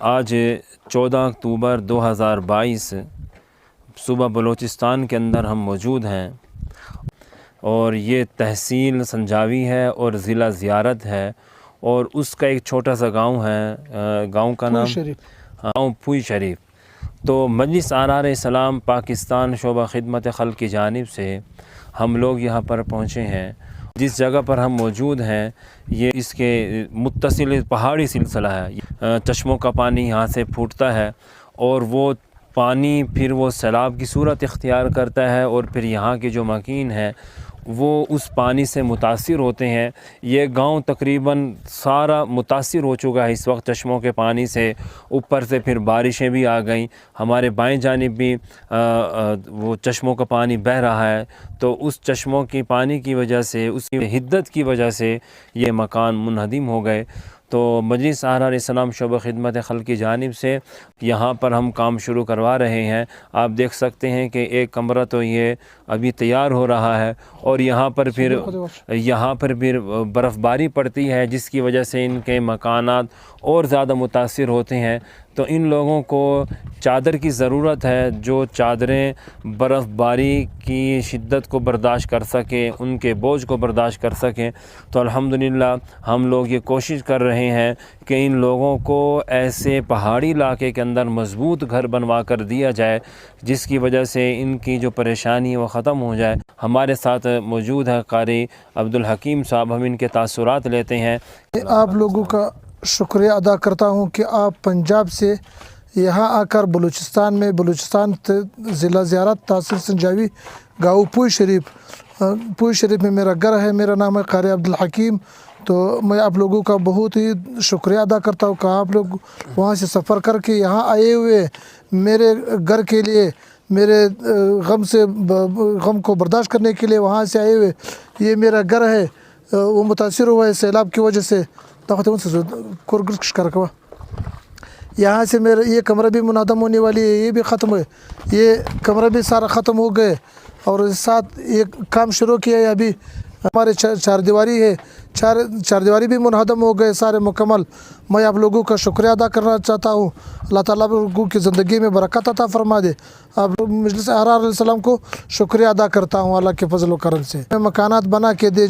آج 14 اکتوبر 2022 صوبہ بلوچستان کے اندر ہم موجود ہیں اور یہ تحصیل سنجاوی ہے اور ضلع زیارت ہے اور اس کا ایک چھوٹا سا گاؤں ہے، گاؤں کا نام گاؤں پوئی شریف۔ تو مجلس آرار اسلام پاکستان شعبہ خدمت خلق کی جانب سے ہم لوگ یہاں پر پہنچے ہیں۔ جس جگہ پر ہم موجود ہیں یہ اس کے متصل پہاڑی سلسلہ ہے، چشموں کا پانی یہاں سے پھوٹتا ہے اور وہ پانی پھر وہ سیلاب کی صورت اختیار کرتا ہے اور پھر یہاں کے جو مکین ہیں وہ اس پانی سے متاثر ہوتے ہیں۔ یہ گاؤں تقریباً سارا متاثر ہو چکا ہے اس وقت چشموں کے پانی سے، اوپر سے پھر بارشیں بھی آ گئیں، ہمارے بائیں جانب بھی وہ چشموں کا پانی بہہ رہا ہے۔ تو اس چشموں کی پانی کی وجہ سے، اس کی حدت کی وجہ سے یہ مکان منہدم ہو گئے۔ تو مجلس آرار اسلام شعبہ خدمت خلق کی جانب سے یہاں پر ہم کام شروع کروا رہے ہیں۔ آپ دیکھ سکتے ہیں کہ ایک کمرہ تو یہ ابھی تیار ہو رہا ہے اور یہاں پر پھر برف باری پڑتی ہے جس کی وجہ سے ان کے مکانات اور زیادہ متاثر ہوتے ہیں۔ تو ان لوگوں کو چادر کی ضرورت ہے، جو چادریں برف باری کی شدت کو برداشت کر سکیں، ان کے بوجھ کو برداشت کر سکیں۔ تو الحمدللہ ہم لوگ یہ کوشش کر رہے ہیں کہ ان لوگوں کو ایسے پہاڑی علاقے کے اندر مضبوط گھر بنوا کر دیا جائے جس کی وجہ سے ان کی جو پریشانی وہ ختم ہو جائے۔ ہمارے ساتھ موجود ہے قاری عبدالحکیم صاحب، ہم ان کے تاثرات لیتے ہیں۔ آپ لوگوں کا شکریہ ادا کرتا ہوں کہ آپ پنجاب سے یہاں آ کر بلوچستان میں ضلع زیارت تحصیل سنجاوی گاؤں پوئی شریف میں میرا گھر ہے۔ میرا نام ہے قاری عبدالحکیم۔ تو میں آپ لوگوں کا بہت ہی شکریہ ادا کرتا ہوں کہ آپ لوگ وہاں سے سفر کر کے یہاں آئے ہوئے میرے گھر کے لیے، میرے غم کو برداشت کرنے کے لیے وہاں سے آئے ہوئے۔ یہ میرا گھر ہے، وہ متاثر ہوا ہے سیلاب کی وجہ سے۔ یہاں سے میرا یہ کمرہ بھی منہدم ہونے والی ہے، یہ بھی ختم ہے، یہ کمرہ بھی سارا ختم ہو گئے اور ساتھ یہ کام شروع کیا ہے۔ ابھی ہمارے چار دیواری ہے، چار دیواری بھی منہدم ہو گئے سارے مکمل۔ میں آپ لوگوں کا شکریہ ادا کرنا چاہتا ہوں۔ اللہ تعالیٰ آپ لوگوں کی زندگی میں برکت عطا فرما دے۔ آپ مجلس آرار علیہ السلام کو شکریہ ادا کرتا ہوں اللہ کے فضل و کرم سے۔ مکانات بنا کے دے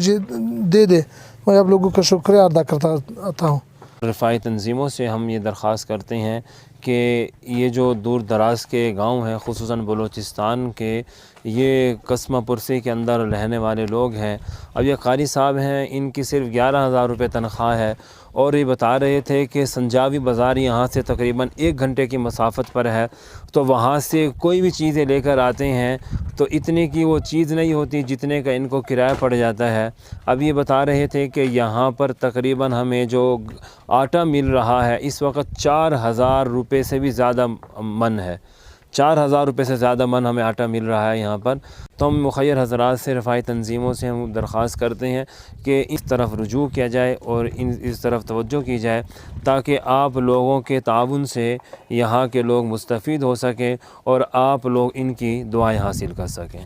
میں آپ لوگوں کا شکریہ ادا کرتا ہوں۔ رفاعی تنظیموں سے ہم یہ درخواست کرتے ہیں کہ یہ جو دور دراز کے گاؤں ہیں، خصوصاً بلوچستان کے، یہ قسمہ پرسی کے اندر رہنے والے لوگ ہیں۔ اب یہ قاری صاحب ہیں، ان کی صرف 11,000 روپے تنخواہ ہے اور یہ بتا رہے تھے کہ سنجاوی بازار یہاں سے تقریباً 1 گھنٹے کی مسافت پر ہے، تو وہاں سے کوئی بھی چیزیں لے کر آتے ہیں تو اتنے کی وہ چیز نہیں ہوتی جتنے کا ان کو کرایہ پڑ جاتا ہے۔ اب یہ بتا رہے تھے کہ یہاں پر تقریباً ہمیں جو آٹا مل رہا ہے اس وقت 4,000 روپے سے بھی زیادہ من ہے، 4,000 روپے سے زیادہ من ہمیں آٹا مل رہا ہے یہاں پر۔ تو ہم مخیر حضرات سے، رفاعی تنظیموں سے ہم درخواست کرتے ہیں کہ اس طرف رجوع کیا جائے اور اس طرف توجہ کی جائے تاکہ آپ لوگوں کے تعاون سے یہاں کے لوگ مستفید ہو سکیں اور آپ لوگ ان کی دعائیں حاصل کر سکیں۔